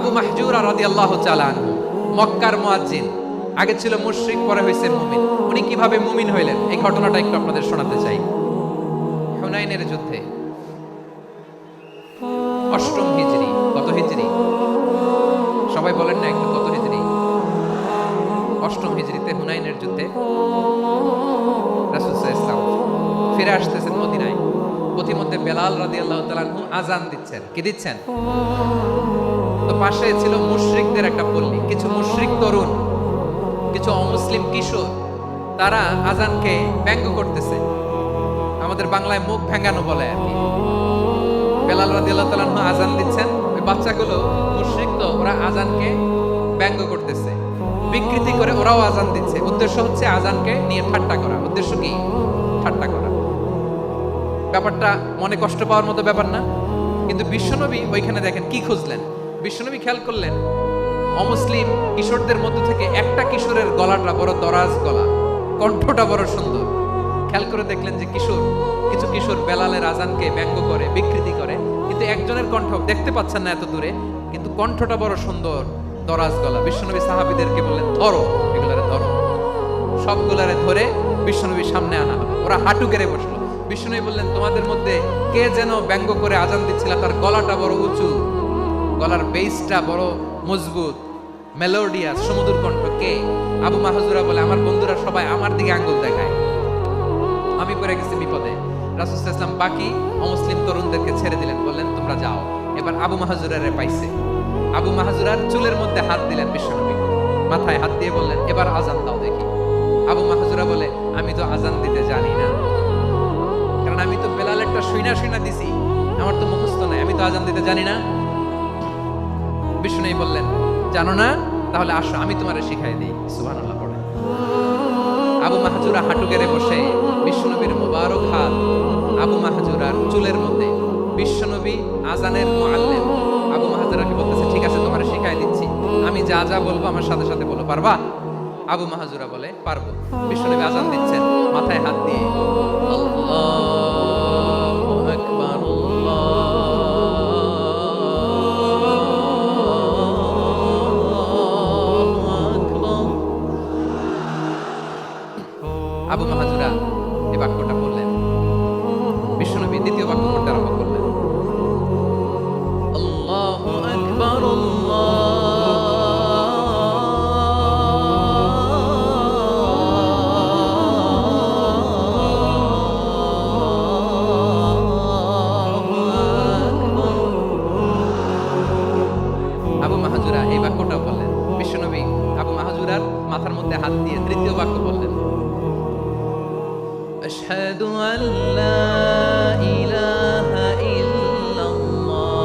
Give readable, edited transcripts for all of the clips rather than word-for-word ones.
আবু মাহজুরা রাদিয়াল্লাহু তাআলা আনহু, মক্কার মুয়াজ্জিন, আগে ছিল মুশরিক, পরে হইছেন মুমিন। উনি কিভাবে মুমিন হইলেন এই ঘটনাটা একটু আপনাদের শোনাতে চাই। হুনাইনের যুদ্ধে 8ম হিজরি, কত হিজরি সবাই বলেন না একটু, কত হিজরি? 8ম হিজরিতে হুনাইনের যুদ্ধে রাসূল সাল্লাল্লাহু আলাইহি ওয়াসাল্লাম ফিরে আসতেছেন মদিনায়। পথিমধ্যে বেলাল রাদিয়াল্লাহু তাআলা আনহু আযান দিচ্ছেন। কি দিচ্ছেন? তো পাশে ছিল মুশরিকদের একটা পল্লী, কিছু মুশরিক তরুণ, কিছু অমুসলিম কিশোর, তারা আযানকে ব্যঙ্গ করতেছে। আমাদের বাংলায় মুখ ভেঙ্গানো বলে আর কি। বেলাল রাদিয়াল্লাহু তাআলা আনহু আযান দিচ্ছেন, ওই বাচ্চাগুলো মুশরিক, তো ওরা আযানকে ব্যঙ্গ করতেছে, বিকৃতি করে ওরাও আযান দিচ্ছে। উদ্দেশ্য হচ্ছে আযানকে নিয়ে ঠাট্টা করা। উদ্দেশ্য কি? ঠাট্টা করা। ব্যাপারটা মনে কষ্ট পাওয়ার মতো ব্যাপার না? কিন্তু বিশ্বনবী ওইখানে দেখেন কি খুঁজলেন। বিশ্বনবী খেয়াল করলেন অমুসলিম কিশোরদের মধ্য থেকে একটা কিশোরের গলাটা বড় দরাজ গলা, কণ্ঠটা বড় সুন্দর। খেয়াল করে দেখলেন যে কিছু কিশোর বেলালের আযানকে ব্যঙ্গ করে, বিকৃতি করে, কিন্তু একজনের কণ্ঠ দেখতে পাচ্ছেন না এত দূরে, কিন্তু কণ্ঠটা বড় সুন্দর, দরাজ গলা। বিশ্বনবী সাহাবীদেরকে বললেন, ধরো এগুলারে, ধরো। সবগুলারে ধরে বিশ্বনবীর সামনে আনা হলো। ওরা হাঁটু গেড়ে বসলো। বিশ্বনবী বললেন, তোমাদের মধ্যে কে যেন ব্যঙ্গ করে আযান দিচ্ছিল, তার গলাটা বড় উঁচু, গলার বেসটা বড় মজবুত, মেলোডিয়াস, সুমধুর কণ্ঠ, কে? আবু মাহজুরা বলে, আমার বন্ধুরা সবাই আমার দিকে আঙ্গুল দেখায়, আমি পড়ে গেছি বিপদে। রাসূল সাল্লাল্লাহু আলাইহি ওয়াসাল্লাম বাকি অমুসলিম তরুণদেরকে ছেড়ে দিলেন, বললেন তোমরা যাও। এবার আবু মাহজুরারে পাইছে। আবু মাহজুরার চুলের মধ্যে হাত দিলেন বিশ্বনবী, মাথায় হাত দিয়ে বললেন, এবার আযান দাও দেখি। আবু মাহজুরা বলে, আমি তো আযান দিতে জানি না, কারণ আমি তো বেলালেরটা শুইনা দিছি, আমার তো মুখস্থ নাই, আমি তো আযান দিতে জানি না। বিষ্ণু বললেন, জানো না? তাহলে আসো, আমি তোমারে শিখাই দিই। সুবহানাল্লাহ পড়ে। আবু মাহজুরা হাঁটু গেড়ে বসে বিশ্বনবীর মুবারক হাত আবু মাহজুরার চুলের মধ্যে। বিশ্বনবী আযানের মুআল্লিম আবু মাহজুরাকে বলতেছে, ঠিক আছে তোমারে শিখাই দিচ্ছি, আমি যা যা বলবো আমার সাথে সাথে বলো, পারবা? আবু মাহজুরা বলে, পারবো। বিশ্বনবী আযান দিচ্ছেন, মাথায় হাত দিয়ে আল্লাহু আকবার, আবু মাহজুরা এই বাক্যটা বললেন। বিশ্বনবী দ্বিতীয় বাক্য করতে আরম্ভ করলেন, আল্লাহু আকবার, আবু মাহজুরা এই বাক্যটা বললেন। বিশ্বনবী আবু মাহজুরার মাথার মধ্যে হাত দিয়ে তৃতীয় বাক্য বললেন, আশহাদু আল্লা ইলাহা ইল্লাল্লাহ,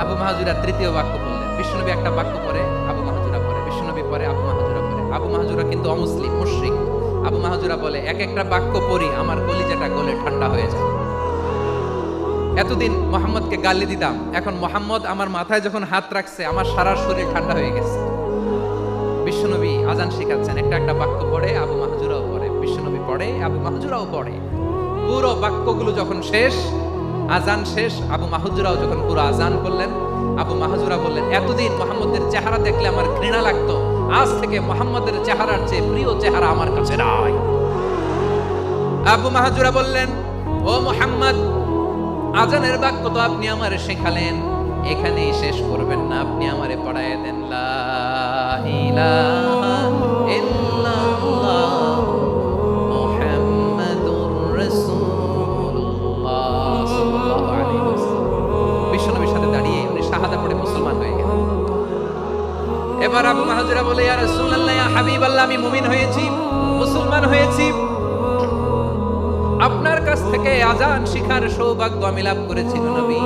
আবু মাহজুরা তৃতীয় বাক্য বললেন। বিশ্বনবী একটা বাক্য পরে আবু মাহজুরা পরে, বিশ্বনবী পরে আবু মাহজুরা পরে। আবু মাহজুরা কিন্তু অমুসলিম, মুশরিক। আবু মাহজুরা বলে, এক একটা বাক্য পড়ি আমার কলিজাটা গলে ঠান্ডা হয়ে যায়। এতদিন মুহাম্মদকে গালি দিতাম, এখন মুহাম্মদ আমার মাথায় যখন হাত রাখছে আমার সারা শরীর ঠান্ডা হয়ে গেছে। বিশ্বনবী আযান শিখাচ্ছেন, একটা একটা বাক্য পড়ে আবু মাহজুরাও পড়ে, বিশ্বনবী পড়ে, আবু মাহজুরাও পড়ে। পুরো বাক্যগুলো যখন শেষ, আযান শেষ, আবু মাহজুরাও যখন পুরো আযান করলেন, আবু মাহজুরা বললেন, এতদিন মুহাম্মদের চেহারা দেখলে আমার ঘৃণা লাগতো, আজ থেকে মুহাম্মদের চেহারার চেয়ে প্রিয় চেহারা আমার কাছে নাই। আবু মাহজুরা বললেন, ও মুহাম্মদ, আযানের বাক্য তো আপনি আমারে শেখালেন, এখানেই শেষ করবেন না, আপনি আমারে পড়ায় দেন, লা ইলাহা ইল্লাল্লাহ মুহাম্মাদুর রাসূলুল্লাহ সাল্লাল্লাহু আলাইহি ওয়াসাল্লাম। বিশ্বনবীর সাথে দাঁড়িয়ে উনি শাহাদা পড়ে মুসলমান হয়ে গেলেন। এবার আবু মাহজুরা বলে, ইয়া রাসূলুল্লাহ, ইয়া হাবিবাল্লাহ, আমি মুমিন হয়েছি, মুসলমান হয়েছি, আপনার কাছ থেকে আযান শিখার সৌভাগ্য আমি লাভ করেছি নবী।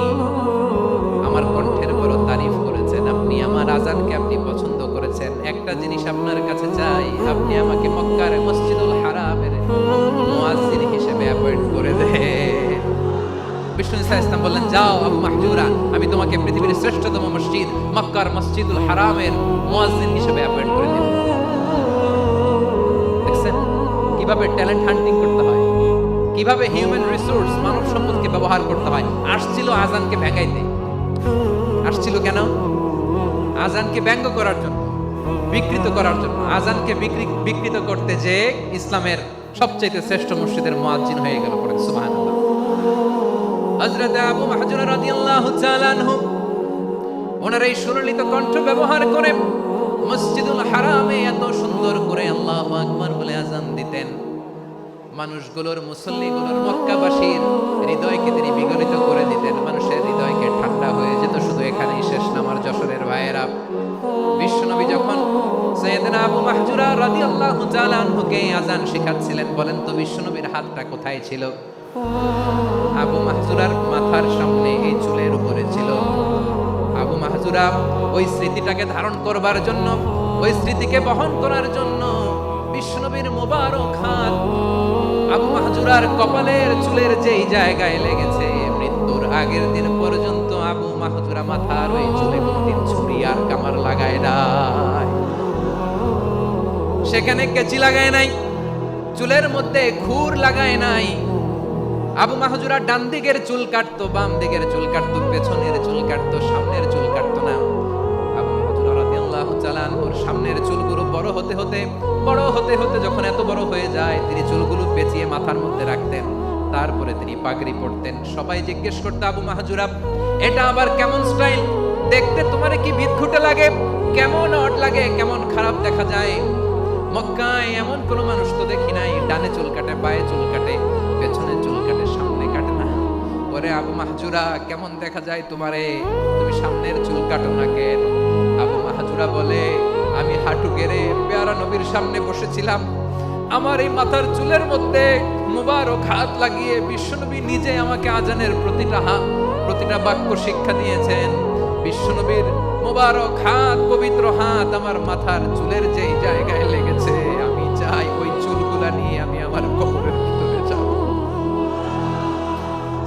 আমার কণ্ঠের বড় তারিফ করেছেন আপনি, আমার আযানকে আপনি পছন্দ করেছেন। একটা জিনিস আপনার কাছে চাই, আপনি আমাকে মক্কার মসজিদুল হারামের মুয়াজ্জিন হিসেবে অ্যাপয়েন্ট করে দেন। বিষ্ণু ইসলাম বললেন, যাও আবু মাহজুরা, আমি তোমাকে পৃথিবীর শ্রেষ্ঠতম মসজিদ মক্কার মসজিদুল হারামের মুয়াজ্জিন হিসেবে অ্যাপয়েন্ট করে দেব। কিভাবে ট্যালেন্ট হান্টিং করতে হয়, কিভাবে হিউম্যান রিসোর্স মানব সম্পদকে ব্যবহার করতে হয়। আসছিল আজানকে ভেঙাইতে। আসছিল কেন? আজানকে ব্যঙ্গ করার জন্য, বিকৃত করার জন্য। আজানকে বিকৃত করতে যে ইসলামের সবচেয়ে শ্রেষ্ঠ মসজিদের মুয়াজ্জিন হয়ে গেল। পড়েন সুবহানাল্লাহ। হযরত আবু মাহজুরা রাদিয়াল্লাহু তাআলা আনহু ওনার এই সুললিত কণ্ঠ ব্যবহার করে মসজিদুল হারামে এত সুন্দর করে আল্লাহু আকবার বলে আজান দিতেন। মানুষগুলোর, মুসল্লিগুলোর, মক্কাবাসীর হৃদয়কে তিনি বিগলিত করে দিতেন। মানুষের হৃদয়কে ঠান্ডা হয়ে যেত। শুধু এখানেই শেষ না আমার যশোরের ভাইয়েরা। বিশ্বনবী যখন সাইয়েদনা আবু মাহজুরা রাদিয়াল্লাহু তাআলা আনহুকে আজান শেখাচ্ছিলেন, বলেন তো বিশ্বনবীর হাতটা কোথায় ছিল? আবু মাহজুরার মাথার সামনে, এই চুলের উপরে ছিল। আবু মাহজুরা ওই স্মৃতিটাকে ধারণ করবার জন্য, ওই স্মৃতিকে বহন করার জন্য বিশ্বনবীর মোবারক হাত আবু মাহজুরার কপালের চুলের যেই জায়গায় লেগেছে, মৃত্যুর আগের দিন পর্যন্ত আবু মাহজুরা মাথার ওই চুলে কোনদিন ছুরি আর কামার লাগায় নাই, সেখানে কেচি লাগায় নাই, চুলের মধ্যে খুর লাগায় নাই। আবু মাহজুরা ডান দিকের চুল কাটতো, বাম দিকের চুল কাটতো, পেছনের চুল কাটতো, সামনের চুল কাটতো না। আবু মাহজুরা রাদিয়াল্লাহু তাআলা আনহুর সামনের চুলগুলো বড় হতে হতে যখন এত বড় হয়ে যায়, তিনি চুলগুলো পেঁচিয়ে মাথার মধ্যে রাখতেন। তারপরে তিনি পাগড়ি পরতেন। সবাই জিজ্ঞেস করতো, আবু মাহজুরা এটা আবার কেমন স্টাইল? দেখতে তোমার কি বিদঘুটে লাগে? কেমন অড লাগে? কেমন খারাপ দেখা যায়? মক্কায় এমন কোন মানুষ তো দেখি নাই, ডানে চুল কাটে, বায়ে চুল কাটে, পেছনে চুল কাটে, সামনে কাটে না। ওরে আবু মাহজুরা কেমন দেখা যায় তোমারে? তুমি সামনের চুল কাটো না কেন? আবু মাহজুরা বলে, আমি হাঁটু গেড়ে পেয়ারা নবীর সামনে বসেছিলাম, আমার এই মাথার চুলের মধ্যে মুবারক হাত লাগিয়ে বিশ্বনবী নিজে আমাকে আজানের প্রতিটা বাক্য শিক্ষা দিয়েছেন। বিশ্বনবীর মুবারক হাত, পবিত্র হাত আমার মাথার চুলের যেই জায়গায় লেগেছে, আমি চাই ওই চুলগুলা নিয়ে আমি আমার কবরের ভিতরে যাব।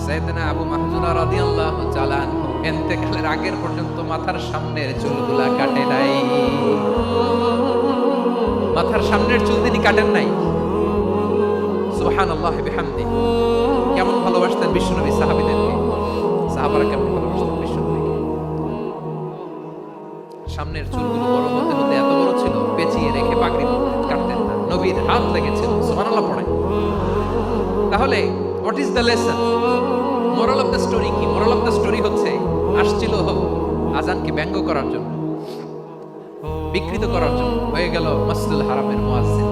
সাইয়েদনা আবু মাহজুরা রাদিয়াল্লাহু তাআলা আনহু ইন্তেকালের আগের পর্যন্ত মাথার সামনের চুলগুলা কাটে নাই। মাথার সামনের চুল তিনি কাটেন নাই। সুবহানাল্লাহি বিহামদি। কেমন ভালোবাসতেন বিশ্বনবী সাহাবীদেরকে, সাহাবারা কেমন ভালোবাসতেন বিশ্বনবীকে। সামনের চুলগুলো বড় হতে হতে এত বড় ছিল, পেঁচিয়ে রেখে পাগড়ি কাটতেন না, নবীর হাত লেগেছিল। সুবহানাল্লাহ পড়েন। তাহলে what is the lesson? Moral of the story কি? মোরাল অফ দ্য স্টোরি হচ্ছে, আসছিল আজানকে ব্যঙ্গ করার জন্য, বিকৃত করার জন্য, হয়ে গেল মসজিদুল হারামের মুয়াজ্জিন।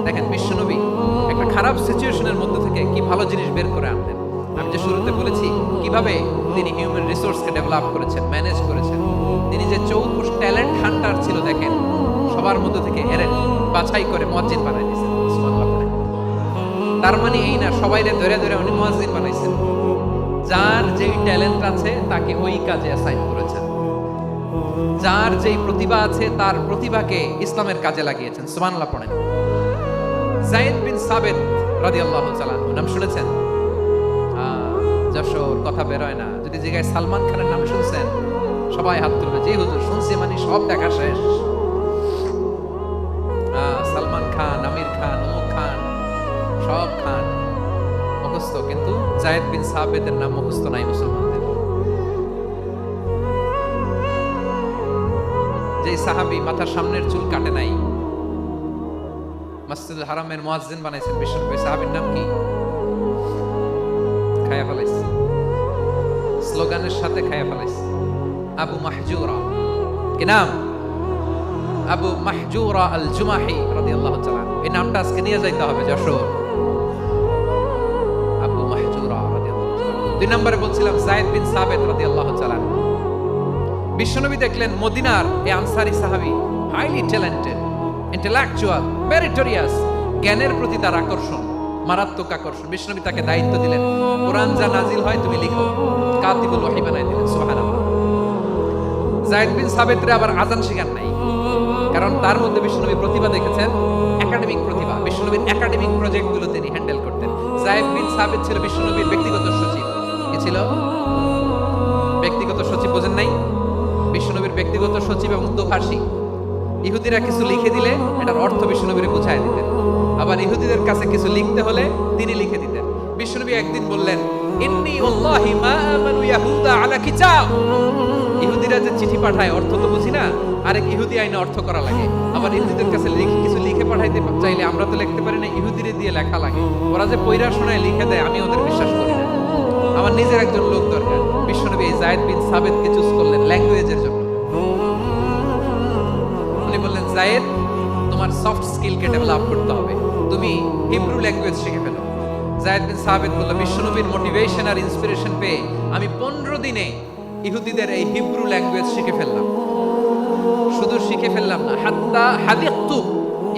দেখেন বিশ্বনবী একটা খারাপ সিচুয়েশনের মধ্যে থেকে কি ভালো জিনিস বের করে আনলেন। আমি যে শুরুতে বলেছি কিভাবে তিনি হিউম্যান রিসোর্সকে ডেভেলপ করেছেন, ম্যানেজ করেছেন। তিনি যে চৌকুশ ট্যালেন্ট হান্টার ছিল, দেখেন সবার মধ্যে থেকে এরেন বাছাই করে মুয়াজ্জিন বানাই দিয়েছেন। সুবহানাল্লাহ। তার মানে এই না সবাইরে ধরে ধরে উনি মুয়াজ্জিন বানাইছেন। যার যেই ট্যালেন্ট আছে তাকে ওই কাজে অ্যাসাইন করেছেন। যার যেই প্রতিভা আছে তার প্রতিভাকে ইসলামের কাজে লাগিয়েছেন। সুবহানাল্লাহ পড়েন। যায়েদ বিন সাবিত রাদিয়াল্লাহু তাআলা আনহু নাম শুনেছেন? যশোর কথা বের হয় না। যদি জায়গায় সালমান খানের নাম শুনছেন, সবাই হাত তুলবে, যে হুজুর শুনছি মানে সব দেখা শেষ। সালমান খান, আমির খান, অমুক খান, সব খান মুখস্থ, কিন্তু যায়েদ বিন সাবিতের নাম মুখস্থ নাই মুসলমানদের। যে সাহাবী মাথার সামনের চুল কাটে নাই, মসজিদুল হারামের মুয়াজ্জিন বানাইছেন বিশ্বনবী। সাহাবীর নাম কি? খায়া ফেলাইছে, স্লোগানের সাথে খায়া ফেলাইছে। আবু মাহজুরা। কি নাম? আবু মাহজুরা আল জুমাহি রাদিয়াল্লাহু তাআলা। এই নামটা আজকে নিয়ে যাইতে হবে যশোর। আবু মাহজুরা রাদিয়াল্লাহু তাআলা। দুই নম্বরে বলছিলাম যায়েদ বিন সাবিত রাদিয়াল্লাহু তাআলা। বিশ্বনবী দেখলেন মদিনার এই আনসারী সাহাবী হাইলি ট্যালেন্টেড, ইন্টেলেকচুয়াল, মেরিটোরিয়াস, জ্ঞানের প্রতি তার আকর্ষণ, মারাত্মক আকর্ষণ। বিশ্বনবী তাকে দায়িত্ব দিলেন, কোরআন যা নাজিল হয় তুমি লিখো, কাতিবুল ওহী বানাই দিলেন। সুবহানাল্লাহ। যায়েদ বিন সাবিতরে আবার আজান শেখান নাই, কারণ তার মধ্যে বিশ্বনবী প্রতিভা দেখেছেন, একাডেমিক প্রতিভা। বিশ্বনবীর একাডেমিক প্রজেক্টগুলো তিনি হ্যান্ডেল করতেন। যায়েদ বিন সাবিত ছিল বিশ্বনবীর ব্যক্তিগত সচিব। কি ছিল? ব্যক্তিগত সচিব। বোঝেন নাই? বিশ্বনবীর ব্যক্তিগত সচিব এবং দোভাষী। ইহুদিরা কিছু লিখে দিলে এটার অর্থ বিশ্বনবীরে বুঝায় দিতেন। আবার ইহুদিদের কাছে কিছু লিখতে হলে তিনি লিখে দিতেন। বিশ্বনবী একদিন বললেন, ইন্নী ওয়াল্লাহি মা আমানু ইয়াহুদা আলা কিতাব। ইহুদিরা যে চিঠি পাঠায় অর্থ তো বুঝি না, আরেক ইহুদি আইনে অর্থ করা লাগে। আবার ইহুদিদের কাছে কিছু লিখে পাঠাইতে চাইলে আমরা তো লিখতে পারি না, ইহুদিরে দিয়ে লেখা লাগে। ওরা যে পয়রা শোনায় লিখে দেয়, আমি ওদের বিশ্বাস করি না। আমার নিজের একজন লোক দরকার। বিশ্বনবী এই যায়েদ বিন সাবিতকে চুজ করলেন ল্যাঙ্গুয়েজের জন্য। উনি বললেন, যায়েদ, তোমার সফট স্কিলকে ডেভেলপ করতে হবে, তুমি হিব্রু ল্যাঙ্গুয়েজ শিখে ফেলো। যায়েদ বিন সাবিত বলল, বিশ্বনবীর মোটিভেশন আর ইন্সপিরেশন পেয়ে আমি 15 দিনে ইহুদিদের এই হিব্রু ল্যাঙ্গুয়েজ শিখে ফেললাম। শুধু শিখে ফেললাম না, হাত্তা হাদিকতু,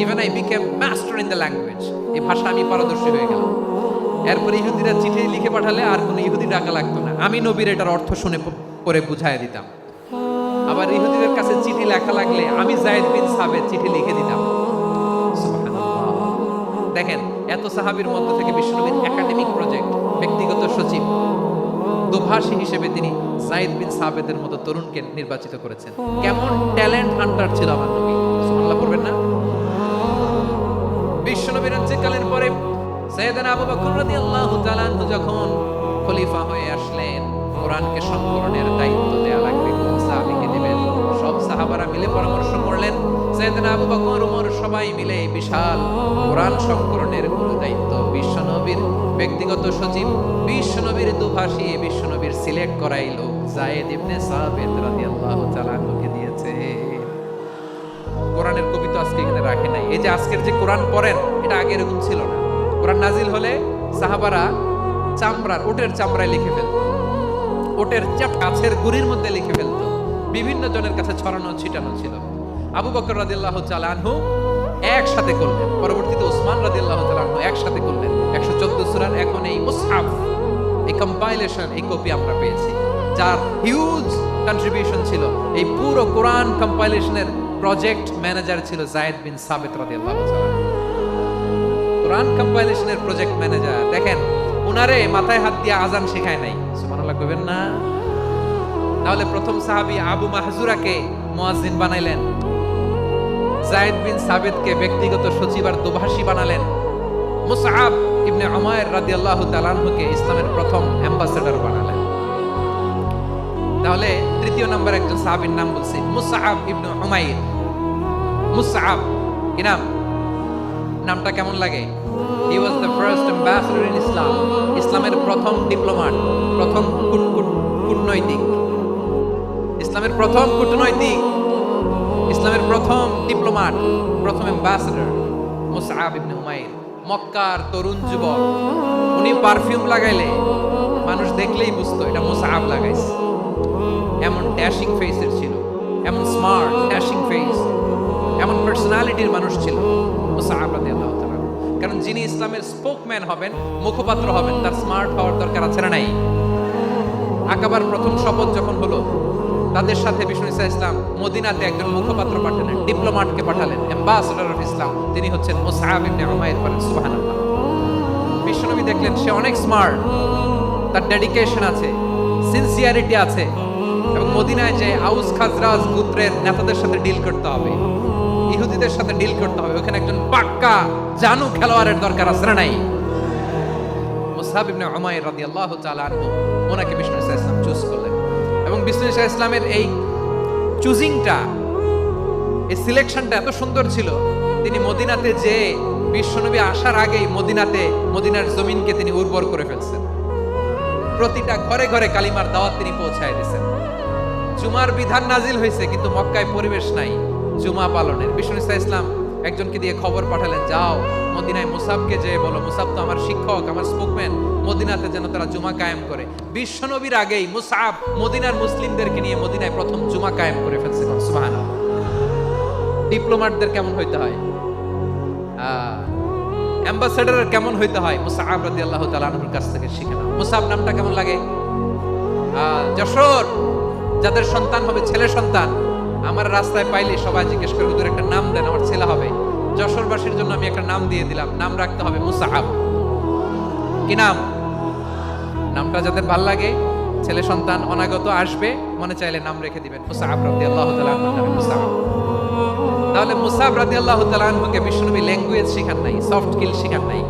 even I became master in the language. এই ভাষা আমি পারদর্শী হয়ে গেলাম। এরপর ইহুদিরা চিঠি লিখে পাঠালে আর কোনো ইহুদি ডাকা লাগতো না, আমি নবীর এটার অর্থ শুনে পরে বুঝাই দিতাম। আবার ইহুদিদের কাছে চিঠি লেখা লাগলে আমি যায়েদ বিন সাবিত চিঠি লিখে দিতাম। সুবহানাল্লাহ। দেখেন, এত সাহাবীর মধ্য থেকে বিশ্বনবীর একাডেমিক প্রজেক্ট, ব্যক্তিগত সচিব, দোভাষী হিসেবে তিনি যায়েদ বিন সাবিতের মতো তরুণকে নির্বাচিত করেছেন। কেমন ট্যালেন্ট হান্টার ছিল আমার নবী, সুবহানাল্লাহ পড়বেন না? বিশ্বনবীর ইন্তেকালের পরে সাইয়েদনা আবু বকর রাদিয়াল্লাহু তাআলা আনহু যখন খলিফা হয়ে আসলেন, কোরআনকে সংকলনের দায়িত্ব দেয়া লাগবে, কোন সাহাবীকে দিবেন? সব সাহাবারা মিলে পরামর্শ করলেন। সাইয়েদনা আবু বকর, ওমর সবাই মিলে বিশাল কোরআন সংকলনের পুরো দায়িত্ব বিশ্বনবীর ব্যক্তিগত সচিব, বিশ্বনবীর দুভাষী, বিশ্বনবীর সিলেক্ট করাই লোক যায়েদ ইবনে সাবিত রাদিয়াল্লাহু তাআলা আনহুকে দিয়েছে। কোরআনের কবি তো আজকে এখানে রাখে নাই। এই যে আজকের যে কোরআন পড়েন, এটা আগে এরকম ছিল না। কোরআন নাজিল হলে সাহাবারা ওটের চামড়ায় লিখে ফেলত, ওটের গাছের গুড়ির মধ্যে লিখে ফেলত, বিভিন্ন জনের কাছে ছড়ানো ছিটানো ছিল। আবু বকর রাদিয়াল্লাহু তাআলা আনহু একসাথে করলেন, পরবর্তীতে ওসমান রাদিয়াল্লাহু তাআলা আনহু একসাথে করলেন। 114 সূরার এখন এই মুসহাফ, এই কম্পাইলেশন, এই কপি আমরা পেয়েছি, যার হিউজ কন্ট্রিবিউশন ছিল। এই পুরো কোরআন কম্পাইলেশনের প্রজেক্ট ম্যানেজার ছিল যায়েদ বিন সাবিত রাদিয়াল্লাহু তাআলা। কোরআন কম্পাইলেশনের প্রজেক্ট ম্যানেজার, দেখেন উনারে মাথায় হাত দিয়ে আজান শেখায় নাই, সুবহানাল্লাহ কইবেন না? তাহলে প্রথম সাহাবী আবু মাহজুরাকে মুয়াজ্জিন বানাইলেন, যায়েদ বিন সাবিতকে ব্যক্তিগত সচিব আর দোভাষী বানালেন, মুসআব ইবনে উমাইর রাদিয়াল্লাহু তাআলা আনহুকে ইসলামের প্রথম অ্যাম্বাসেডর বানালেন। তাহলে তৃতীয় নম্বর একজন সাহাবীর নাম বলছি, মুসআব ইবনে উমাইর। মুসআব কি নাম? নামটা কেমন লাগে? He was the first ambassador in Islam. ইসলামের প্রথম ডিপ্লোম্যাট, প্রথম কূটনৈতিক, ইসলামের প্রথম কূটনৈতিক, ইসলামের প্রথম ডিপ্লোম্যাট, প্রথম অ্যাম্বাসেডর মুসআব ইবনে উমাইর। মক্কার তরুণ যুবক, উনি পারফিউম লাগাইলে মানুষ দেখলেই বুঝতো এটা মুসআব লাগাইছে। এমন ড্যাশিং ফেসের ছিল, এমন স্মার্ট ড্যাশিং ফেস, এমন পার্সোনালিটির মানুষ ছিল মুসআব রাদিয়াল্লাহু তাআলা। কারণ যিনি ইসলামের স্পোকম্যান হবেন, মুখপাত্র হবেন, তার স্মার্ট হওয়ার দরকার আছে না নাই? আকাবার প্রথম শপথ যখন হলো, তাদের সাথে বিষ্ণু ইসলাম মদিনাতে একজন মুখপাত্র পাঠালেন, ডিপ্লোম্যাটকে পাঠালেন, অ্যাম্বাসেডর অফ ইসলাম, তিনি হচ্ছেন মুসআব ইবনে উমাইর। সুবহানাল্লাহ। বিশ্বনবী দেখলেন সে অনেক স্মার্ট, তার ডেডিকেশন আছে, সিনসিয়ারিটি আছে, এবং মদিনায় যে আউস খাজরাজ গোত্রের নেতাদের সাথে ডিল করতে হবে, ইহুদিদের সাথে ডিল করতে হবে, ওখানে একজন পাক্কা জানু খেলোয়াড়ের দরকার আছে না নাই? মুসআব ইবনে উমাইর রাদিয়াল্লাহু তাআলা আনহু, ওনাকে বিষ্ণু ইসলাম চুজ করলেন। এবং বিষ্ণু ইসলামের এই চুজিংটা, এই সিলেকশনটা এত সুন্দর ছিল, তিনি মদিনাতে যে বিশ্বনবী আসার আগেই মদিনার জমিনকে তিনি উর্বর করে ফেলছেন। প্রতিটা ঘরে ঘরে কালিমার দাওয়াত তিনি পৌঁছায় দিয়েছেন। জুমার বিধান নাজিল হয়েছে, কিন্তু মক্কায় পরিবেশ নাই জুমা পালনের। বিষ্ণু ইসলাম একজনকে দিয়ে খবর পাঠালেন, যাও মদিনায় মুসাবকে যে বলো, মুসাব তো আমার শিক্ষক, আমার স্পোকম্যান, মদিনাতে যেন তারা জুমা কায়েম করে। বিশ্বনবীর আগেই মুসআব মদিনার মুসলিমদেরকে নিয়ে মদিনায় প্রথম জুমা কায়েম করে ফেলছে। সুবহানাল্লাহ। ডিপ্লোম্যাটদের কেমন হইতে হয়, অ্যাম্বাসেডরের কেমন হইতে হয়, মুসআব রাদিয়াল্লাহু তাআলা আনহুর কাছ থেকে শিখে নাও। মুসআব নামটা কেমন লাগে? যশোর যাদের সন্তান হবে, ছেলে সন্তান, আমার রাস্তায় পাইলে সবাই জিজ্ঞেস করে, হুজুর একটা নাম দেন, আমার ছেলে হবে। যশোরবাসীর জন্য আমি একটা নাম দিয়ে দিলাম, নাম রাখতে হবে মুসআব। কি নাম? নামটা যাদের ভাল লাগে, ছেলে সন্তান অনাগত আসবে, মনে চাইলে নাম রেখে দিবেন মুসআব রাদিয়াল্লাহু তাআলা আনহু নামে মুসআব। তাহলে মুসাব রাদিয়াল্লাহু তাআলা আনহুকে বিশ্বনবী ল্যাঙ্গুয়েজ শেখান নাই, সফট স্কিল শেখান নাই।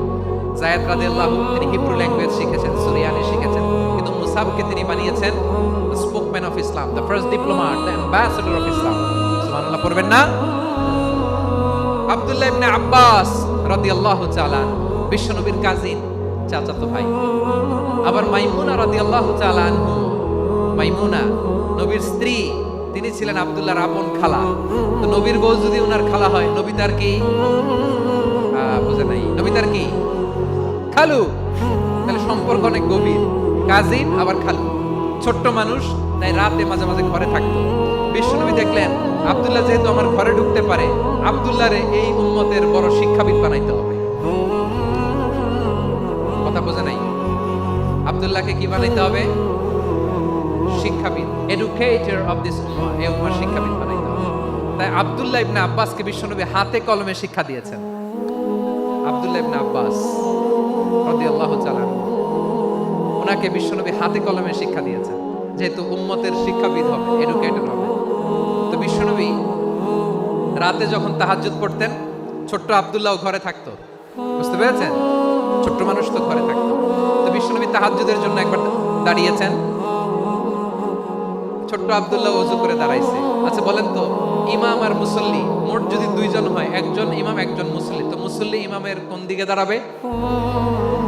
যায়েদ রাদিয়াল্লাহু তিনি হিব্রু ল্যাঙ্গুয়েজ শিখেছেন, সুরিয়ানি শিখেছেন, কিন্তু মুসাবকে তিনি বানিয়েছেন spokesman of Islam, the first diplomat, the ambassador of Islam. সুবহানাল্লাহ পড়বেন না? আব্দুল্লাহ ইবনে আব্বাস রাদিয়াল্লাহু তাআলা বিশ্বনবীর কাজিন, চাচাতো ভাই। আবার মাইমুনা রাদিয়াল্লাহু তাআলা আনহু, মাইমুনা নবীর স্ত্রী, তিনি ছিলেন আব্দুল্লাহর আপন খালা। তো নবীর বউ যদি ওনার খালা হয়, নবী তার কি বুঝে নাই, নবী তার কি খালু। তাহলে সম্পর্ক অনেক গভীর, কাজিন আবার খালু। ছোট্ট মানুষ, তাই রাতে মাঝে মাঝে ঘরে থাকতো। বিশ্বনবী দেখলেন আব্দুল্লাহ যেহেতু আমার ঘরে ঢুকতে পারে, আব্দুল্লাহরে এই উম্মতের বড় শিক্ষাবিদ বানাইতে হবে। কথা বোঝে নাই? আব্দুল্লাহকে কি বানাইতে হবে? শিক্ষাবিদ, এডুকেটর অফ দিস উম্মাহ, এই উম্মার শিক্ষাবিদ বানাইতে হবে। তাই আব্দুল্লাহ ইবনে আব্বাসকে বিশ্বনবী হাতে কলমে শিক্ষা দিয়েছেন। আব্দুল্লাহ ইবনে আব্বাস রাদিয়াল্লাহু তাআলা ওনাকে বিশ্বনবী হাতে কলমে শিক্ষা দিয়েছেন, যেহেতু উম্মতের শিক্ষাবিদ হবে, এডুকেটর হবে। তো বিশ্বনবী রাতে যখন তাহাজ্জুদ পড়তেন, ছোট্ট আব্দুল্লাহ ঘরে থাকতো। বুঝতে পেরেছেন? ছোট্ট মানুষ তো ঘরে থাকতো। তো বিশ্বনবী তাহাজ্জুদের জন্য একবার দাঁড়িয়েছেন, ছোট্ট আব্দুল্লাহ ওযু করে দাঁড়াইছে। আচ্ছা বলেন তো, ইমাম আর মুসল্লি মোট যদি দুইজন হয়, একজন ইমাম একজন মুসল্লি, তো মুসল্লি ইমামের কোন দিকে দাঁড়াবে?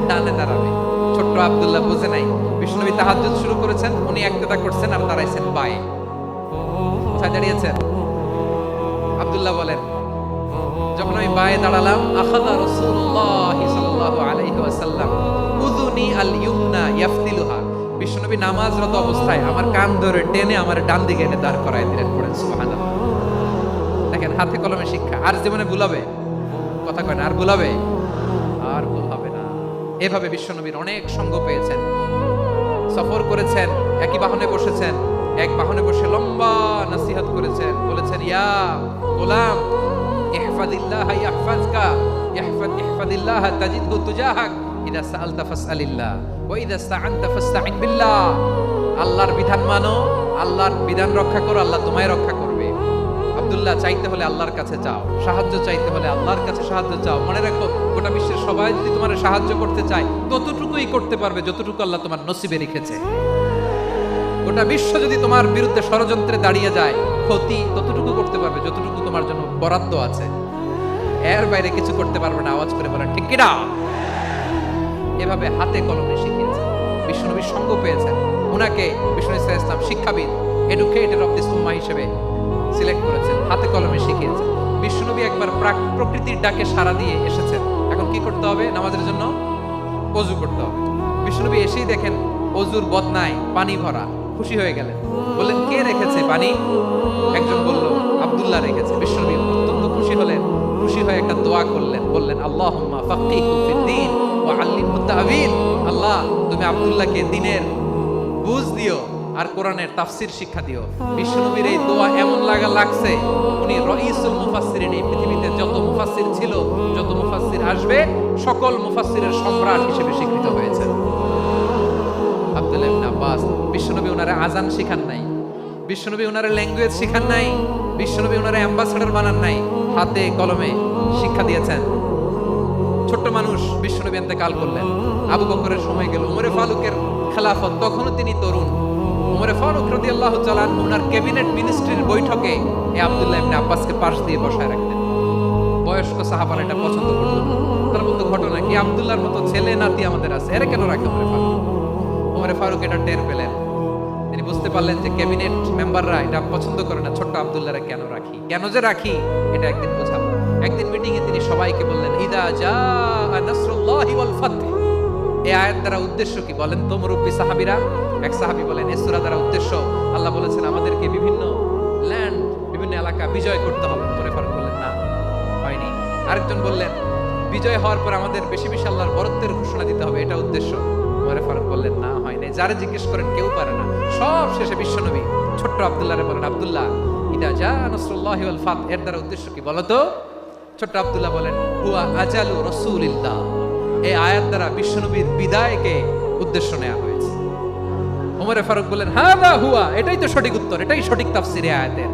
ডানে দাঁড়াবে। ছোট্ট আব্দুল্লাহ বুঝে নাই, বিশ্বনবী তাহাজ্জুদ শুরু করেছেন, উনি একতেদা করছেন আর দাঁড়াইছেন বায়ে। কোথায় দাঁড়িয়েছেন? আব্দুল্লাহ বলেন, যখন আমি বায়ে দাঁড়ালাম, আখাযা রাসূলুল্লাহ সাল্লাল্লাহু আলাইহি ওয়াসাল্লাম উযুনি আল ইউমনা ইয়াফতিলুহা, বিশ্বনবী নামাজরত অবস্থায় আমার কান ধরে টেনে আমার ডান দিকে এনে দাঁড় করায় দিলেন। পড়েন সুবহানাল্লাহ। দেখেন হাতে কলমে শিক্ষা। আর জীবনে ভুলাবে? কথা কয় না, আর ভুলাবে? আর ভুল হবে না। এভাবে বিশ্বনবীর অনেক সঙ্গ পেয়েছেন, সফর করেছেন, একই বাহনে বসেছেন, এক বাহনে বসে লম্বা নসিহত করেছেন, বলেছেন ইয়া গোলাম ইহফাদিল্লাহ ইয়াহফাজকা, ইহফাদিল্লাহ তাজিদহু তুজাহাক, ইদা সাআলতা ফাসআলিল্লাহ ওয়া ইদা ইসতাআনতা ফাসতাঈন বিল্লাহ। আল্লাহর বিধান মানো, আল্লাহর বিধান রক্ষা করো, আল্লাহ তোমায় রক্ষা করবে। আব্দুল্লাহ, চাইতে হলে আল্লাহর কাছে চাও, সাহায্য চাইতে হলে আল্লাহর কাছে সাহায্য চাও। মনে রাখো, গোটা বিশ্বের সবাই যদি তোমার সাহায্য করতে চায়, ততটুকুই করতে পারবে যতটুকু আল্লাহ তোমার নসিবে রেখেছে। গোটা বিশ্ব যদি তোমার বিরুদ্ধে ষড়যন্ত্রে দাঁড়িয়ে যায়, ক্ষতি ততটুকু করতে পারবে যতটুকু তোমার জন্য বরাদ্দ আছে। এর বাইরে কিছু করতে পারবে না। আওয়াজ করে বলেন ঠিক কি না? এভাবে হাতে কলমে শিখিয়েছেন, বিশ্বনবীর সঙ্গ পেয়েছেন। ওনাকে বিষ্ণু ইসলাম শিক্ষাবিদ, এডুকেটর অফ দিস উম্মাহ হিসেবে সিলেক্ট করেছেন, হাতে কলমে শিখিয়েছেন। বিশ্বনবী একবার প্রকৃতির ডাকে সাড়া দিয়ে এসেছেন। এখন কি করতে হবে? নামাজের জন্য ওযু করতে হবে। বিশ্বনবী এসেই দেখেন ওযুর বদনায় পানি ভরা, খুশি হয়ে গেলেন। বললেন কে রেখেছে পানি? একজন বলল আব্দুল্লাহ রেখেছে। বিশ্বনবী অত্যন্ত খুশি হলেন, খুশি হয়ে একটা দোয়া করলেন, বললেন আল্লাহুম্মা ফাক্কিহু ফিদ্দীন ওয়া আল্লিমহু তা'ওয়ীল। আল্লাহ, তুমি আব্দুল্লাহকে দ্বীনের বুঝ দিও আর কোরআনের তাফসীর শিক্ষা দিও। বিশ্বনবীর এই দোয়া এমন লাগছে, উনি রাইসুল মুফাসসিরিন, এই পৃথিবীতে যত মুফাসসির ছিল, যত মুফাসসির আসবে, সকল মুফাসসিরের সম্রাট হিসেবে স্বীকৃত হয়েছেন আব্দুল্লাহ ইবনে আব্বাস। বিশ্বনবী ওনারে আজান শিখান নাই, বিশ্বনবী ওনারে ল্যাঙ্গুয়েজ শিখান নাই, বিশ্বনবী ওনারে অ্যাম্বাসেডর বানান নাই, হাতে কলমে শিক্ষা দিয়েছেন। ছোট্ট মানুষ, বিশ্বনবী ইন্তেকাল করলেন, আবু বকরের সময় গেল, উমরে ফারুকের খেলাফত, তখনও তিনি তরুণ। উমরে ফারুক রাদিয়াল্লাহু তাআলা আনহু ওনার ক্যাবিনেট মিনিস্ট্রির বৈঠকে এই আব্দুল্লাহ ইবনে আব্বাসকে পাশ দিয়ে বসায় রাখতেন। বয়স্ক সাহাবারা এটা পছন্দ করতেন। তারা বলতো ঘটনা কি, আব্দুল্লাহর মতো ছেলে নাতি আমাদের আছে, এরা কেন রাখে উমরে ফারুক? উমরে ফারুক এটা টের পেলেন, তিনি বুঝতে পারলেন যে ক্যাবিনেট মেম্বাররা এটা পছন্দ করে না, ছোট্ট আব্দুল্লাহরে কেন রাখি, কেন যে রাখি, এটা একদিন বোঝাবো। একদিন মিটিং এ তিনি সবাইকে বললেন ইদা জাআ নাসরুল্লাহি ওয়াল ফাতহ। এই আয়াত দ্বারা উদ্দেশ্য কি বলেন তো মুরব্বী সাহাবীরা? এক সাহাবী বলেন এই সূরা দ্বারা উদ্দেশ্য, আল্লাহ বলেছেন আমাদেরকে বিভিন্ন ল্যান্ড, বিভিন্ন এলাকা বিজয় করতে হবে। উমরে ফারুক বললেন না, হয়নি। আরেকজন বললেন বিজয় হওয়ার পর আমাদের বেশি বেশি আল্লাহর বরত্বের ঘোষণা দিতে হবে, এটা উদ্দেশ্য। উমরে ফারুক বললেন না, হয় নাই। যারা জিজ্ঞেস করেন কেউ পারে না। সব শেষে বিশ্বনবী ছোট্ট আব্দুল্লাহরে বলেন আব্দুল্লাহ ইদা জাআ নাসরুল্লাহি ওয়াল ফাতহ, এর দ্বারা উদ্দেশ্য কি বলো তো? ছোট্ট আব্দুল্লাহ বলেন হুয়া আজালু রাসূলিল্লাহ। এই আয়াত দ্বারা বিশ্বনবীর বিদায়কে উদ্দেশ্য নেওয়া হয়েছে। উমরে ফারুক বলেন হাযা হুয়া, এটাই তো সঠিক উত্তর, এটাই সঠিক তাফসীর এই আয়াতের।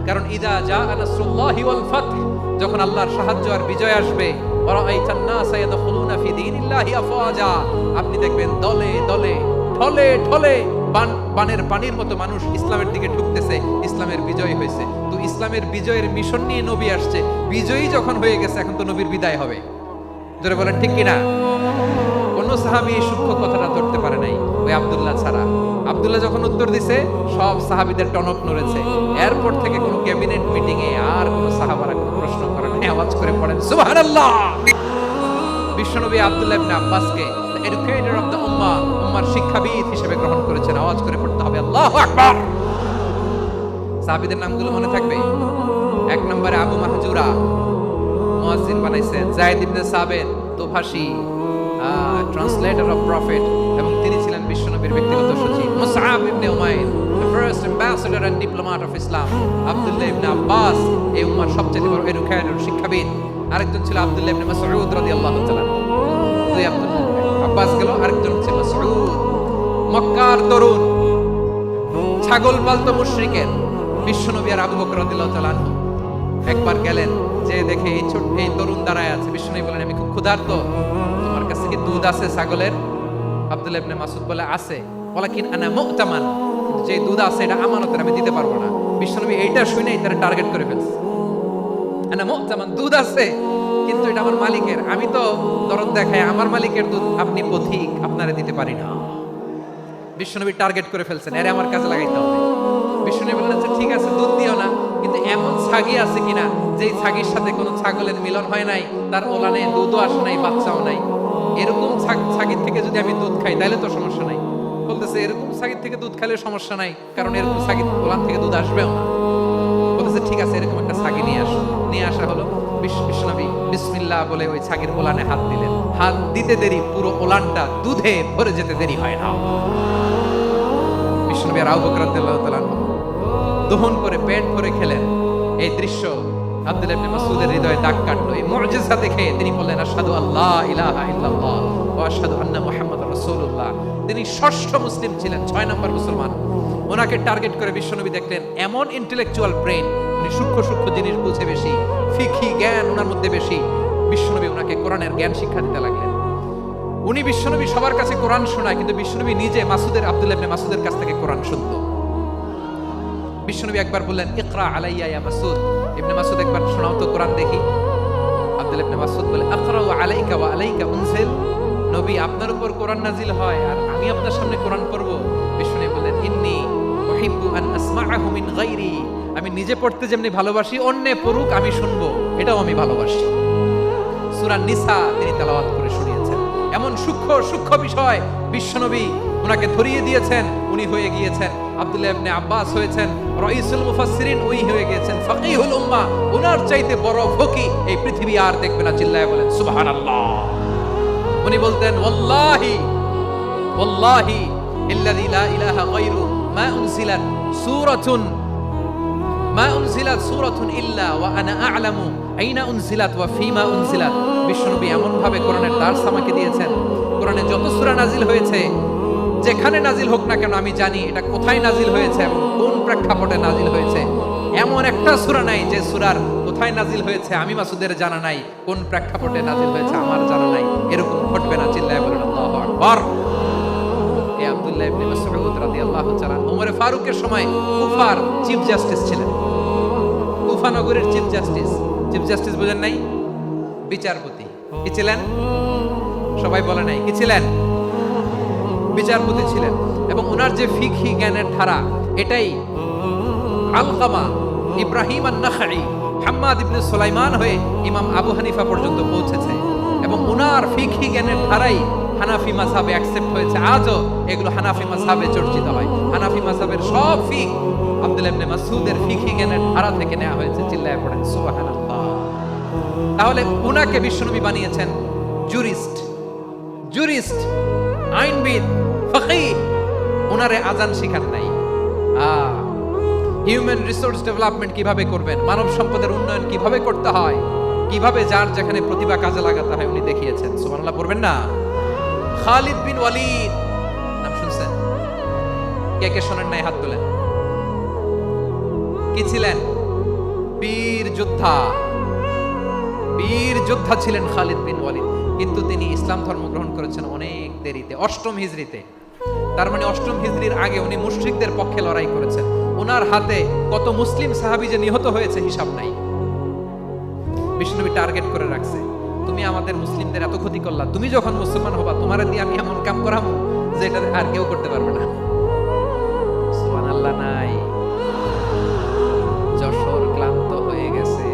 কারণ ইদা জাআ নাসরুল্লাহি ওয়াল ফাতহ, যখন আল্লাহর সাহায্য আর বিজয় আসবে, ওয়ারাআইতান নাসা ইয়াদখুলুনা ফি দীনিল্লাহি আফওয়াজা, আপনি দেখবেন দলে দলে ঢলে ঢলে বানের পানির মতো মানুষ ইসলামের দিকে ঢুকতেছে। ইসলামের বিজয় হয়েছে। তো ইসলামের বিজয়ের মিশন নিয়ে নবী আসছে, বিজয়ী যখন হয়ে গেছে এখন তো নবীর বিদায় হবে। জোরে বলেন ঠিক কিনা? কোন সাহাবী এই সূক্ষ্ম কথাটা ধরতে পারে নাই, ওই আব্দুল্লাহ ছাড়া। আব্দুল্লাহ যখন উত্তর দিছে সব সাহাবীদের টনক নড়েছে। এরপর থেকে কোন ক্যাবিনেট মিটিং এ আর কোন সাহাবারা কোনো প্রশ্ন করে না, আওয়াজ করে পড়েন সুবহানাল্লাহ। বিশ্বনবী আব্দুল্লাহ ইবনে আব্বাসকে এডুকেটর অফ দ্য উম্মাহ, উম্মার শিক্ষাবিদ হিসেবে গ্রহণ করেছেন। আওয়াজ করে পড়তে হবে আল্লাহু আকবার। সাহাবীদের নামগুলো মনে থাকবে। 1 নম্বরে আবু মাহজুরা, মুয়াজ্জিন বানাইছেন। যায়েদ ইবনে সাবিত, দোভাষী, ট্রান্সলেটর অফ প্রফেট, এবং তিনি ছিলেন বিশ্বনবীর ব্যক্তিগত সচিব। মুসআব ইবনে Umair, the first ambassador and diplomat of Islam. Abdullah ইবনে আব্বাস, এই উম্মার সবচেয়ে বড় এডুকেটর, শিক্ষাবিদ। আরেকজন ছিল আব্দুল্লাহ ইবনে মাসউদ রাদিয়াল্লাহু তাআলা। দুই আব্দুল্লাহ আব্বাস গেল, আরেকজন ছিল মাসউদ। মক্কার তরুণ, ছাগল পালতো মুশরিকের বিশ্বনবী আর আবু বকর রাদিয়াল্লাহু তাআলা একবার গেলেন, যে দেখে এই তরুণ দাঁড়ায় আছে। বিশ্বনবী বলেন, আমি খুব ক্ষুধার্ত, তোমার কাছে কি দুধ আছে ছাগলের? আব্দুল্লাহ ইবনে মাসউদ বলে, আছে। ওয়ালাকিন আনা মু'তামান, যে দুধ আছে এটা আমানতের, আমি দিতে পারবো না। বিশ্বনবী এইটা শুনেই তারা টার্গেট করে ফেলছে। আনা মু'তামান, দুধ আছে কিন্তু এটা আমার মালিকের, আমি তো দরদ দেখাই, আমার মালিকের দুধ, আপনি পথিক, আপনারে দিতে পারি না। বিশ্বনবী টার্গেট করে ফেলছেন, এরে আমার কাজে লাগাইতে হবে। বিশ্বনবী বললেন, ঠিক আছে দুধ দিও না, কিন্তু এমন ছাগি আছে কিনা যেই ছাগির সাথে কোনো ছাগলের মিলন হয় নাই, তার ওলানে দুধও আসে নাই, বাচ্চাও নাই, এরকম ছাগির থেকে যদি আমি দুধ খাই তাহলে তো সমস্যা নাই। বলতেছে এরকম ছাগির থেকে দুধ খাইলে সমস্যা নাই, কারণ এরকম ছাগির ওলান থেকে দুধ আসবেও না। বলতেছে ঠিক আছে, এরকম একটা ছাগি নিয়ে আসো। নিয়ে আসা হলো। বিশ্বনবী বিসমিল্লাহ বলে ওই ছাগির ওলানে হাত দিলেন। হাত দিতে দেরি, পুরো ওলানটা দুধে ভরে যেতে দেরি হয় না। বিশ্বনবী আর আবু বকর রাদিয়াল্লাহু তাআলা দহন করে পেট ভরে খেলেন। এই দৃশ্য আব্দুল্লাহ ইবনে মাসউদের হৃদয়ে দাগ কাটলো। এই মুজিজা দেখে তিনি বললেন, আশহাদু আল্লা ইলাহা ইল্লাল্লাহ ওয়া আশহাদু আন্না মুহাম্মাদুর রাসূলুল্লাহ। তিনি ষষ্ঠ মুসলিম ছিলেন, 6 নম্বর মুসলমান। ওনাকে টার্গেট করে বিশ্বনবী দেখলেন এমন ইন্টেলেকচুয়াল ব্রেন, উনি সূক্ষ্ম সূক্ষ্ম জিনিস বুঝে বেশি, ফিকহি জ্ঞান ওনার মধ্যে বেশি। বিশ্বনবী ওনাকে কোরআনের জ্ঞান শিক্ষা দিতে লাগলেন। উনি বিশ্বনবী সবার কাছে কোরআন শোনায়, কিন্তু বিশ্বনবী নিজে আব্দুল্লাহ ইবনে মাসউদের কাছ থেকে কোরআন শুনতো। বিশ্বনবী একবার বললেন, ইকরা আলাইয়া ইয়া মাসউদ, ইবনে মাসউদ একবার শোনাও তো কোরআন দেখি। আব্দুল্লাহ ইবনে মাসউদ বলে, আকরাউ আলাইকা ওয়া আলাইকা উনজিল, নবী আপনার উপর কোরআন নাজিল হয় আর আমি আপনার সামনে কোরআন পড়ব। বিশ্বনবী বললেন, ইন্নী উহিব্বু আন আসমাআহু মিন গায়রি, আমি নিজে পড়তে যেমনি ভালোবাসি, অন্য পড়ুক আমি শুনবো, এটাও আমি ভালোবাসি। সূরা নিসা তিনি তেলাওয়াত করে শুনিয়েছেন। এমন সূক্ষ্ম সূক্ষ্ম বিষয় বিশ্বনবী ওনাকে ধরিয়ে দিয়েছেন। উনি হয়ে গিয়েছেন আব্দুল্লাহ ইবনে আব্বাস, হয়েছেন রাইসুল মুফাসসিরিন, উনি হয়ে গিয়েছেন ফাকিহুল উম্মাহ। ওনার চাইতে বড় ফকি এই পৃথিবী আর দেখবে না। চিল্লায়ে বলেন সুবহানাল্লাহ। উনি বলতেন, ওয়াল্লাহি ওয়াল্লাহি ইল্লাযী লা ইলাহা গায়রু মা উনজিলাত সূরাতুন ইল্লা ওয়া আনা আ'লামু আইনা উনজিলাত ওয়া ফিমা উনজিলাত। বিশ্বনবী এমন ভাবে কোরআনের দার্স আমাকে দিয়েছেন, কোরআনে যত সূরা নাজিল হয়েছে, যেখানে নাজিল হোক না কেন আমি জানি এটা কোথায় নাজিল হয়েছে এবং কোন প্রেক্ষাপটে নাজিল হয়েছে। এমন একটা সূরা নাই যে সূরার কোথায় নাজিল হয়েছে আমি মাসুদের জানা নাই, কোন প্রেক্ষাপটে নাজিল হয়েছে আমার জানা নাই। এরকম ঘটবে না। চিল্লায়ে বলেন আল্লাহু আকবার। এই আব্দুল্লাহ ইবনে মাসউদ রাদিয়াল্লাহু তাআলা ওমর ফারুকের সময় কুফার চিফ জাস্টিস ছিলেন। কুফা নগরের চিফ জাস্টিস। চিফ জাস্টিস বুঝেন নাই? বিচারপতি। কি ছিলেন? সবাই বলে নাই, কি ছিলেন? বিচারপতি ছিলেন। এবং ওনার যে ফিকহি জ্ঞানের ধারা, এটাই আলকামা, ইব্রাহিম আন-নাখাই, হাম্মাদ ইবনে সুলাইমান হয়ে ইমাম আবু হানিফা পর্যন্ত পৌঁছেছে। এবং ওনার ফিকহি জ্ঞানের ধারাই হানাফি মাযহাবে অ্যাকসেপ্ট হয়েছে। আজও এগুলো হানাফি মাযহাবে চর্চিত হয়। হানাফি মাযহাবের সব ফিক আব্দুল্লাহ ইবনে মাসউদের ফিকহি জ্ঞানের ধারা থেকে নেওয়া হয়েছে। চিল্লায়ে পড়েন সুবহানাল্লাহ। তাহলে উনাকে বিশ্বনবী বানিয়েছেন জুরিস্ট, আইনবিদ, ফকিহ। উনারে আজান শিখান নাই। হিউম্যান রিসোর্স ডেভেলপমেন্ট কিভাবে করবেন, মানব সম্পদের উন্নয়ন কিভাবে করতে হয়, কিভাবে যার যেখানে প্রতিভা কাজে লাগাতে হয় উনি দেখিয়েছেন। সুবহানাল্লাহ পড়বেন না? খালিদ বিন ওয়ালিদ নাম শুনছেন? কে কে শোনেন নাই হাত তোলেন। কি ছিলেন? বীর যোদ্ধা ছিলেন খালিদ বিন ওয়ালিদ, কিন্তু তিনি ইসলাম ধর্ম গ্রহণ করেছেন অনেক দেরিতে, 8ম হিজরিতে। তার মানে 8ম হিজরির আগে উনি মুশরিকদের পক্ষে লড়াই করেছেন। ওনার হাতে কত মুসলিম সাহাবী যে নিহত হয়েছে হিসাব নাই। বিষ্ণুনবী টার্গেট করে রাখছে, তুমি আমাদের মুসলিমদের এত ক্ষতি করলা, তুমি যখন মুসলমান হবা তোমারে দিয়ে আমি এমন কাম করাবো যে এটা আর কেউ করতে পারবে না। সুবহানাল্লাহ। নাই, যশোর ক্লান্ত হয়ে গেছে।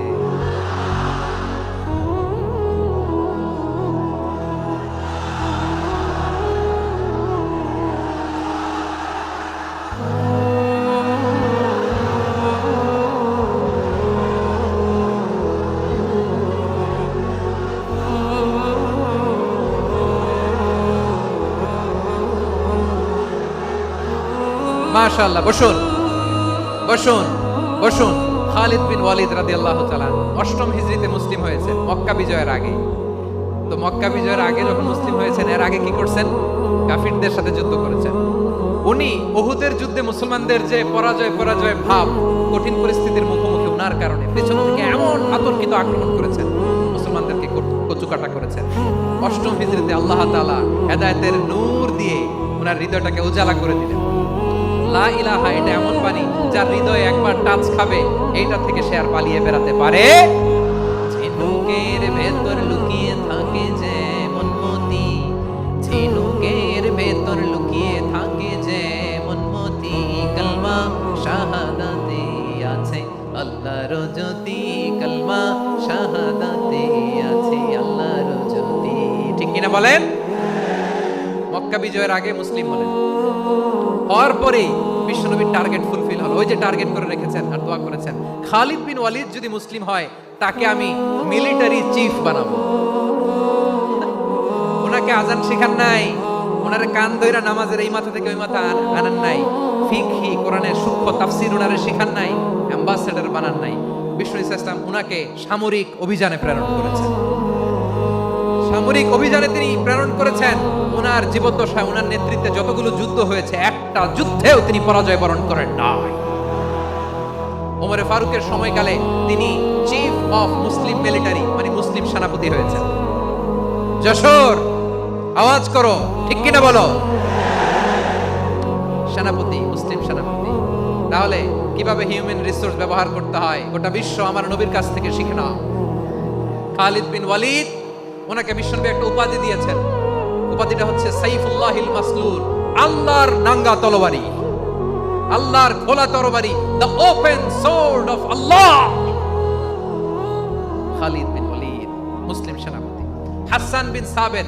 মাশাআল্লাহ, বসুন বসুন বসুন। খালিদ বিন ওয়ালিদ রাদিয়াল্লাহু তাআলা 8ম হিজরিতে মুসলিম হয়েছেন, মক্কা বিজয়ের আগে। তো মক্কা বিজয়ের আগে যখন মুসলিম হয়েছেন, এর আগে কি করছেন? কাফিরদের সাথে যুদ্ধ করেছেন। উনি উহুদের যুদ্ধে মুসলমানদের যে পরাজয় ভাব, কঠিন পরিস্থিতির মুখোমুখি ওনার কারণে পেছন থেকে এমন আতর্কিত আক্রমণ করেছেন, মুসলমানদেরকে কচুকাটা করেছেন। 8ম হিজরিতে আল্লাহ তাআলা হেদায়েতের নূর দিয়ে ওনার হৃদয়টাকে উজালা করে দিলেন। লা ইলাহা, এটা এমন বাণী যার হৃদয়ে একবার টাচ খাবে, এইটা থেকে সে আর পালিয়ে বেরাতে পারে। ঝিনুকের ভেতর লুকিয়ে থাকে যে মনমতি, ঝিনুকের ভেতর লুকিয়ে থাকে যে মনমতি, কালমা শাহাদাতে আছে আল্লাহর জ্যোতি, কালমা শাহাদাতে আছে আল্লাহর জ্যোতি। ঠিক কিনা বলেন? মক্কা বিজয়ের আগে মুসলিম হলেন, হওয়ার পরেই বিশ্বনবীর টার্গেট ফুলফিল হলো। ওই যে টার্গেট করে রেখেছেন আর দোয়া করেছেন, খালিদ বিন ওয়ালিদ যদি মুসলিম হয় তাকে আমি মিলিটারি চিফ বানাবো। ওনাকে আজান শেখান নাই, ওনারে কান ধইরা নামাজের এই মাথা থেকে ওই মাথা আনান নাই, ফিকহি কোরআনের সূক্ষ্ম তাফসীর ওনারে শেখান নাই, অ্যাম্বাসেডর বানান নাই। বিষ্ণু ইসলাম ওনাকে সামরিক অভিযানে প্রেরণ করেছেন। সামরিক অভিযানে তিনি প্রেরণ করেছেন। ওনার জীবদ্দশায় ওনার নেতৃত্বে যতগুলো যুদ্ধ হয়েছে, একটা যুদ্ধেও তিনি পরাজয় বরণ করেন নাই। ওমরে ফারুকের সময়কালে তিনি চিফ অফ মুসলিম মিলিটারি, মানে মুসলিম সেনাপতি হয়েছেন। যশোর আওয়াজ করো, ঠিক কিনা বলো? সেনাপতি, মুসলিম সেনাপতি। তাহলে কিভাবে হিউম্যান রিসোর্স ব্যবহার করতে হয় গোটা বিশ্ব আমার নবীর কাছ থেকে শিখে নাও। খালিদ বিন ওয়ালিদ, ওনাকে বিশ্বনবী একটা উপাধি দিয়েছেন। উপাধিটা হচ্ছে সাইফুল্লাহিল মাসলুল, আল্লাহর নাঙ্গা তরবারি, আল্লাহর খোলা তরবারি, দ্য ওপেন সোর্ড অফ আল্লাহ। খালিদ বিন ওয়ালিদ মুসলিম সেনাপতি। হাসান বিন সাবেত,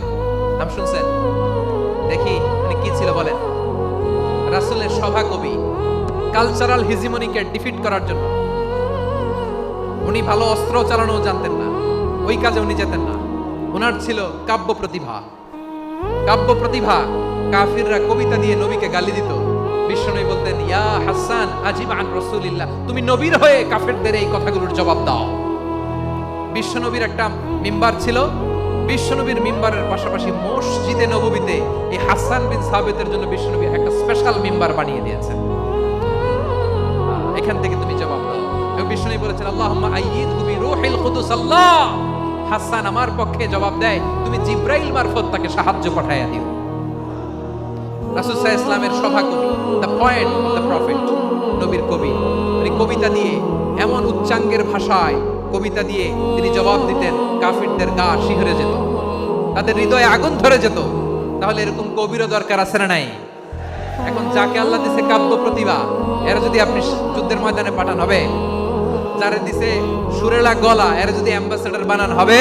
নাম শুনছেন? দেখি উনি কি ছিল বলেন? রাসূলের সভাকবি, কালচারাল হিজিমনিকে ডিফিট করার জন্য। উনি ভালো অস্ত্র চালানো জানতেন না, ওই কাজে উনি যেতেন না। ওনার ছিল কাব্য প্রতিভা। কাফিররা কবিতা দিয়ে নবীকে গালি দিত। বিশ্বনবী বলতেন, ইয়া হাসান আজিব আন রাসূলিল্লাহ, তুমি নবীর হয়ে কাফেরদের এই কথাগুলোর জবাব দাও। বিশ্বনবীর একটা মিম্বার ছিল। বিশ্বনবীর মিম্বারের পাশাপাশি মসজিদে নববীতে এই হাসান বিন সাবিতের জন্য বিশ্বনবী একটা স্পেশাল মিম্বার বানিয়ে দিয়েছেন। এখান থেকে তুমি জবাব দাও। এবং বিশ্বনবী বলেছেন, আল্লাহুম্মা আইয়িদহু বিরূহিল কুদুস। আল্লাহ, হাসান আমার পক্ষে জবাব দেয়, তুমি জিব্রাইল মারফত তাকে সাহায্য পাঠাইয়া দিও। রাসূল সাল্লাল্লাহু আলাইহি ওয়াসাল্লামের সভাকবি, the poet of the prophet, নবীর কবি। তিনি কবিতা দিয়ে, এমন উচ্চাঙ্গের ভাষায় কবিতা দিয়ে তিনি জবাব দিতেন, কাফিরদের গা শিহরে যেত, তাদের হৃদয়ে আগুন ধরে যেত। তাহলে এরকম কবিরও দরকার আছে না নাই? এখন যাকে আল্লাহ দিছে কাব্য প্রতিভা, এরা যদি আপনি যুদ্ধের ময়দানে পাঠান হবে? যারে দিছে সুরেলা গলা, এরা যদি অ্যাম্বাসেডর বানান হবে?